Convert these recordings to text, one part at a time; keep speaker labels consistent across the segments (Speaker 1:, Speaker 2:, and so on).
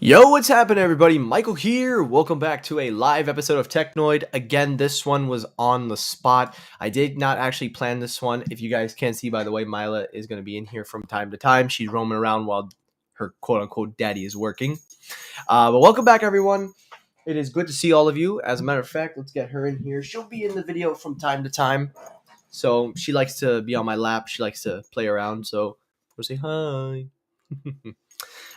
Speaker 1: Yo, what's happening, everybody? Michael here. Welcome back to a live episode of Technoid. Again, this one was on the spot. I did not actually plan this one. If you guys can't see, by the way, Mila is going to be in here from time to time. She's roaming around while her quote-unquote daddy is working. But welcome back, everyone. It is good to see all of you. As a matter of fact, let's get her in here. She'll be in the video from time to time. So she likes to be on my lap. She likes to play around. So we'll say hi.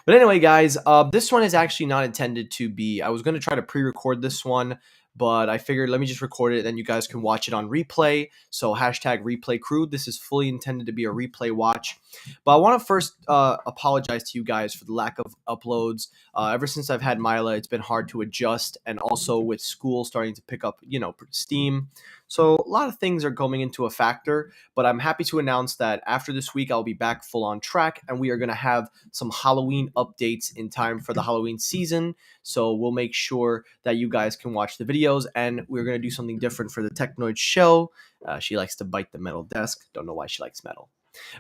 Speaker 1: But anyway, guys, this one is actually not intended to be. I was going to try to pre-record this one, but I figured let me just record it, then you guys can watch it on replay. So hashtag replay crew. This is fully intended to be a replay watch. But I want to first apologize to you guys for the lack of uploads. Ever since I've had Mila, it's been hard to adjust, and also with school starting to pick up, steam. So a lot of things are coming into a factor, but I'm happy to announce that after this week, I'll be back full on track, and we are going to have some Halloween updates in time for the Halloween season. So we'll make sure that you guys can watch the videos, and we're going to do something different for the Technoid show. She likes to bite the metal desk. Don't know why she likes metal.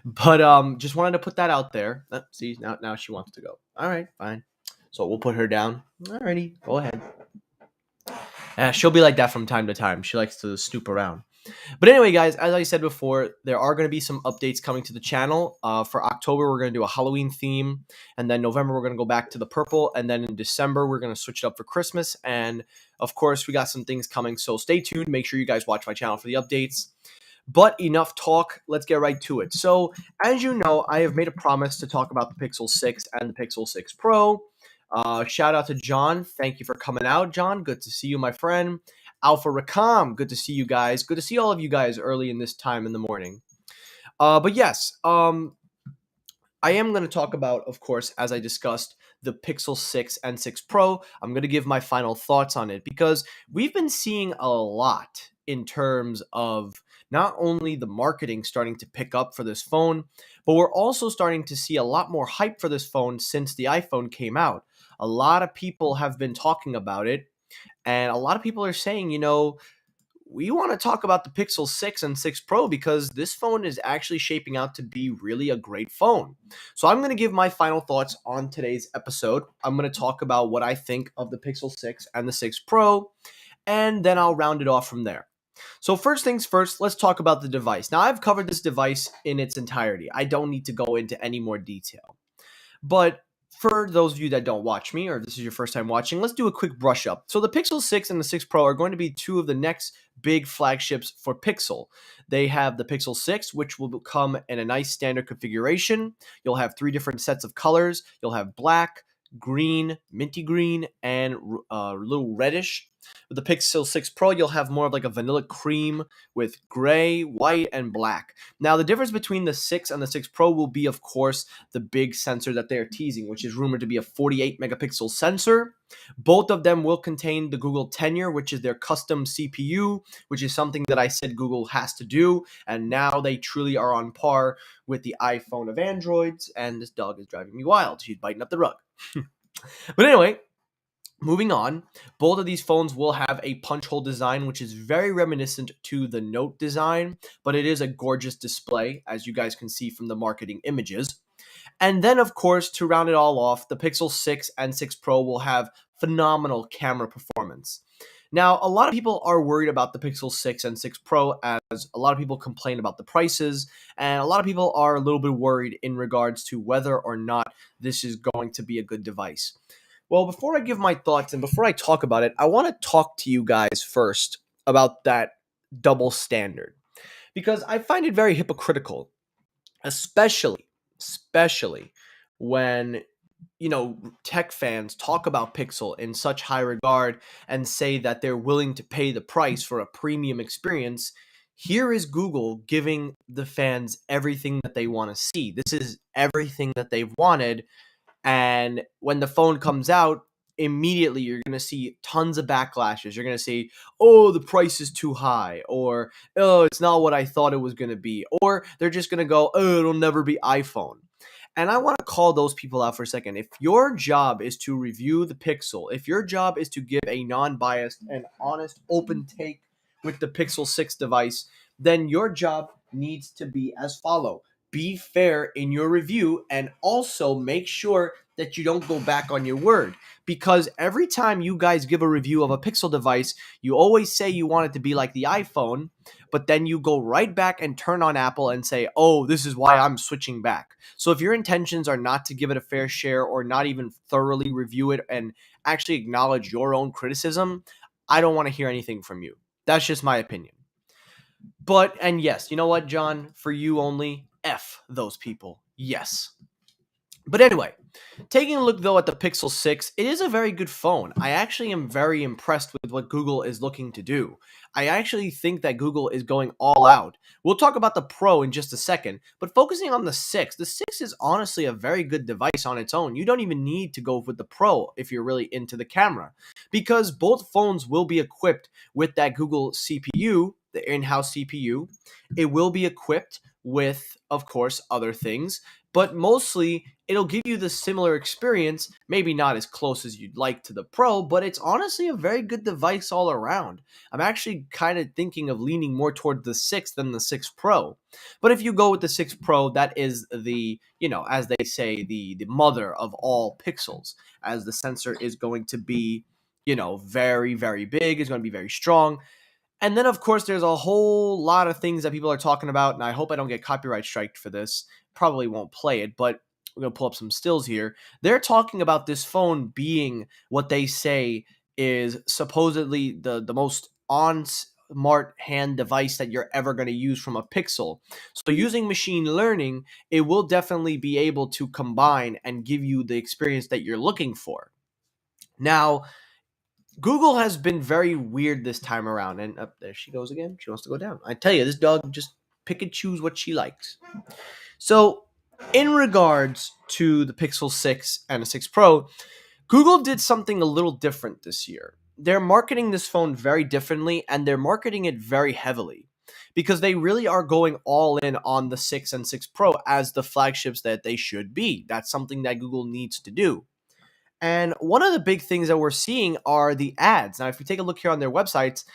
Speaker 1: But just wanted to put that out there. See, now she wants to go. All right, fine. So we'll put her down. Alrighty, go ahead. She'll be like that from time to time. She likes to snoop around. But anyway, guys, as I said before, there are going to be some updates coming to the channel. For October, we're going to do a Halloween theme. And then November, we're going to go back to the purple. And then in December, we're going to switch it up for Christmas. And, of course, we got some things coming. So stay tuned. Make sure you guys watch my channel for the updates. But enough talk. Let's get right to it. So, as you know, I have made a promise to talk about the Pixel 6 and the Pixel 6 Pro. Shout out to John. Thank you for coming out, John. Good to see you, my friend. Alpha Rakam. Good to see you guys. Good to see all of you guys early in this time in the morning. But yes, I am going to talk about, of course, as I discussed, the Pixel 6 and 6 Pro. I'm going to give my final thoughts on it because we've been seeing a lot in terms of not only the marketing starting to pick up for this phone, but we're also starting to see a lot more hype for this phone since the iPhone came out. A lot of people have been talking about it, and a lot of people are saying, we want to talk about the Pixel 6 and 6 Pro because this phone is actually shaping out to be really a great phone. So I'm going to give my final thoughts on today's episode. I'm going to talk about what I think of the Pixel 6 and the 6 Pro, and then I'll round it off from there. So first things first, let's talk about the device. Now, I've covered this device in its entirety. I don't need to go into any more detail. But for those of you that don't watch me, or this is your first time watching, let's do a quick brush up. So the Pixel 6 and the 6 Pro are going to be two of the next big flagships for Pixel. They have the Pixel 6, which will come in a nice standard configuration. You'll have three different sets of colors. You'll have black, green, minty green, and a little reddish. With the Pixel 6 Pro, you'll have more of like a vanilla cream with gray, white, and black. Now, the difference between the 6 and the 6 Pro will be, of course, the big sensor that they are teasing, which is rumored to be a 48 megapixel sensor. Both of them will contain the Google Tenor, which is their custom CPU, which is something that I said Google has to do, and now they truly are on par with the iPhone of Androids, and this dog is driving me wild. She's biting up the rug. But anyway, moving on, both of these phones will have a punch hole design, which is very reminiscent to the Note design, but it is a gorgeous display, as you guys can see from the marketing images. And then, of course, to round it all off, the Pixel 6 and 6 Pro will have phenomenal camera performance. Now, a lot of people are worried about the Pixel 6 and 6 Pro, as a lot of people complain about the prices, and a lot of people are a little bit worried in regards to whether or not this is going to be a good device. Well, before I give my thoughts and before I talk about it, I want to talk to you guys first about that double standard, because I find it very hypocritical, especially when tech fans talk about Pixel in such high regard and say that they're willing to pay the price for a premium experience. Here is Google giving the fans everything that they want to see. This is everything that they've wanted. And when the phone comes out, immediately you're going to see tons of backlashes. You're going to say, oh, the price is too high, or oh, it's not what I thought it was going to be, or they're just going to go, oh, it'll never be iPhone. And I want to call those people out for a second. If your job is to review the Pixel, if your job is to give a non-biased and honest, open take with the Pixel 6 device, then your job needs to be as follow. Be fair in your review, and also make sure that you don't go back on your word. Because every time you guys give a review of a Pixel device, you always say you want it to be like the iPhone, but then you go right back and turn on Apple and say, oh, this is why I'm switching back. So if your intentions are not to give it a fair share or not even thoroughly review it and actually acknowledge your own criticism, I don't want to hear anything from you. That's just my opinion. But, and yes, you know what, John? For you only, F those people. Yes. But anyway, taking a look though at the Pixel 6, it is a very good phone. I actually am very impressed with what Google is looking to do. I actually think that Google is going all out. We'll talk about the Pro in just a second, but focusing on the 6 is honestly a very good device on its own. You don't even need to go with the Pro if you're really into the camera, because both phones will be equipped with that Google CPU, the in-house CPU. It will be equipped with, of course, other things, but mostly it'll give you the similar experience, maybe not as close as you'd like to the Pro, but it's honestly a very good device all around. I'm actually kind of thinking of leaning more toward the 6 than the 6 Pro. But if you go with the 6 Pro, that is the, as they say, the mother of all pixels, as the sensor is going to be, very, very big, it's going to be very strong. And then, of course, there's a whole lot of things that people are talking about, and I hope I don't get copyright striked for this. Probably won't play it, but we're going to pull up some stills here. They're talking about this phone being what they say is supposedly the most on-smart hand device that you're ever going to use from a Pixel. So using machine learning, it will definitely be able to combine and give you the experience that you're looking for. Now, Google has been very weird this time around, and there she goes again. She wants to go down. I tell you, this dog just pick and choose what she likes. So, in regards to the Pixel 6 and the 6 Pro, Google did something a little different this year. They're marketing this phone very differently, and they're marketing it very heavily because they really are going all in on the 6 and 6 Pro as the flagships that they should be. That's something that Google needs to do. And one of the big things that we're seeing are the ads. Now, if you take a look here on their websites,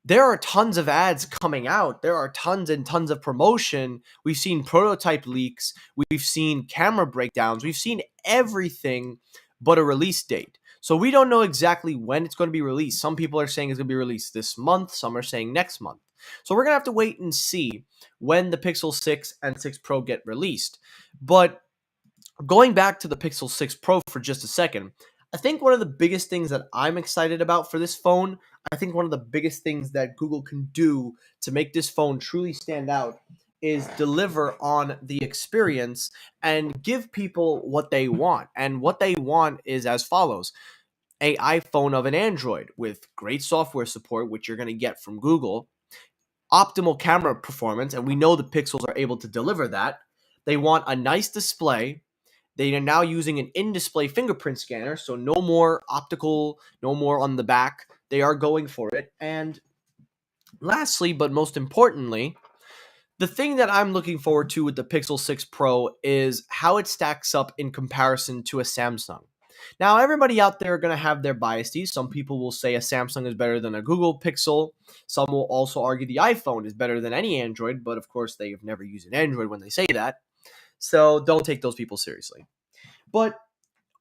Speaker 1: there are tons of ads coming out. There are tons and tons of promotion. We've seen prototype leaks. We've seen camera breakdowns. We've seen everything but a release date. So we don't know exactly when it's going to be released. Some people are saying it's going to be released this month. Some are saying next month. So we're going to have to wait and see when the Pixel 6 and 6 Pro get released. But going back to the Pixel 6 Pro for just a second, I think one of the biggest things that I'm excited about for this phone, I think one of the biggest things that Google can do to make this phone truly stand out is deliver on the experience and give people what they want. And what they want is as follows: an iPhone of an Android with great software support, which you're going to get from Google, optimal camera performance, and we know the Pixels are able to deliver that. They want a nice display. They are now using an in-display fingerprint scanner, so no more optical, no more on the back. They are going for it. And lastly, but most importantly, the thing that I'm looking forward to with the Pixel 6 Pro is how it stacks up in comparison to a Samsung. Now, everybody out there are going to have their biases. Some people will say a Samsung is better than a Google Pixel. Some will also argue the iPhone is better than any Android, but of course they have never used an Android when they say that. So don't take those people seriously. But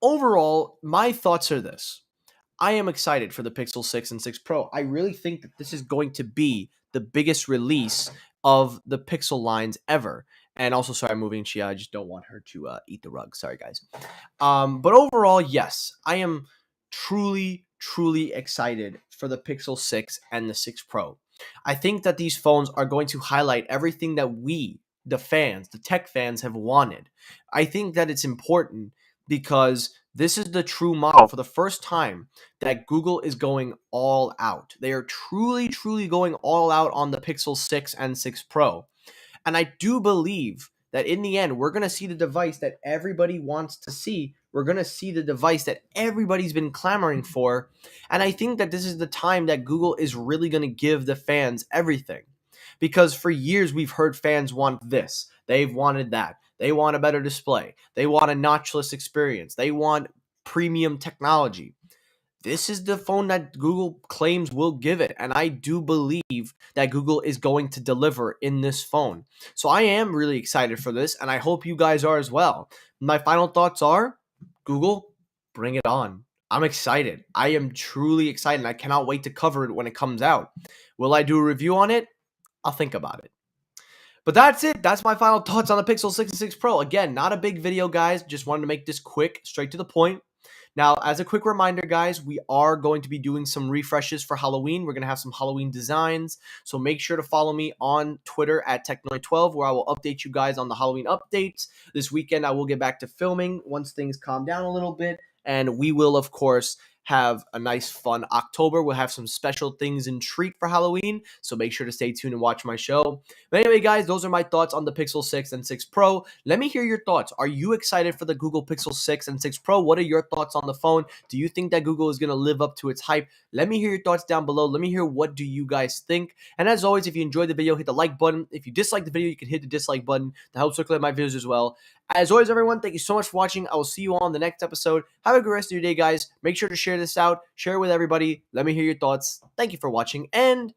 Speaker 1: overall, my thoughts are this. I am excited for the Pixel 6 and 6 Pro. I really think that this is going to be the biggest release of the Pixel lines ever. And also, sorry, I'm moving Chia. I just don't want her to eat the rug. Sorry, guys. But overall, yes, I am truly, truly excited for the Pixel 6 and the 6 Pro. I think that these phones are going to highlight everything that we, the fans, the tech fans, have wanted. I think that it's important because this is the true model for the first time that Google is going all out. They are truly, truly going all out on the Pixel 6 and 6 Pro. And I do believe that in the end, we're going to see the device that everybody wants to see we're going to see the device that everybody's been clamoring for. And I think that this is the time that Google is really going to give the fans everything. Because for years, we've heard fans want this, they've wanted that. They want a better display. They want a notchless experience. They want premium technology. This is the phone that Google claims will give it. And I do believe that Google is going to deliver in this phone. So I am really excited for this, and I hope you guys are as well. My final thoughts are Google, bring it on. I'm excited. I am truly excited, and I cannot wait to cover it when it comes out. Will I do a review on it? I'll think about it. But that's it. That's my final thoughts on the Pixel 6 and 6 Pro. Again, not a big video, guys. Just wanted to make this quick, straight to the point. Now, as a quick reminder, guys, we are going to be doing some refreshes for Halloween. We're going to have some Halloween designs. So make sure to follow me on Twitter at Technoid12, where I will update you guys on the Halloween updates. This weekend, I will get back to filming once things calm down a little bit. And we will, of course, have a nice, fun October. We'll have some special things in treat for Halloween. So make sure to stay tuned and watch my show. But anyway, guys, those are my thoughts on the Pixel 6 and 6 Pro. Let me hear your thoughts. Are you excited for the Google Pixel 6 and 6 Pro? What are your thoughts on the phone? Do you think that Google is going to live up to its hype? Let me hear your thoughts down below. Let me hear what do you guys think. And as always, if you enjoyed the video, hit the like button. If you dislike the video, you can hit the dislike button. That helps circulate my videos as well. As always, everyone, thank you so much for watching. I will see you all in the next episode. Have a good rest of your day, guys. Make sure to share this out. Share it with everybody. Let me hear your thoughts. Thank you for watching, and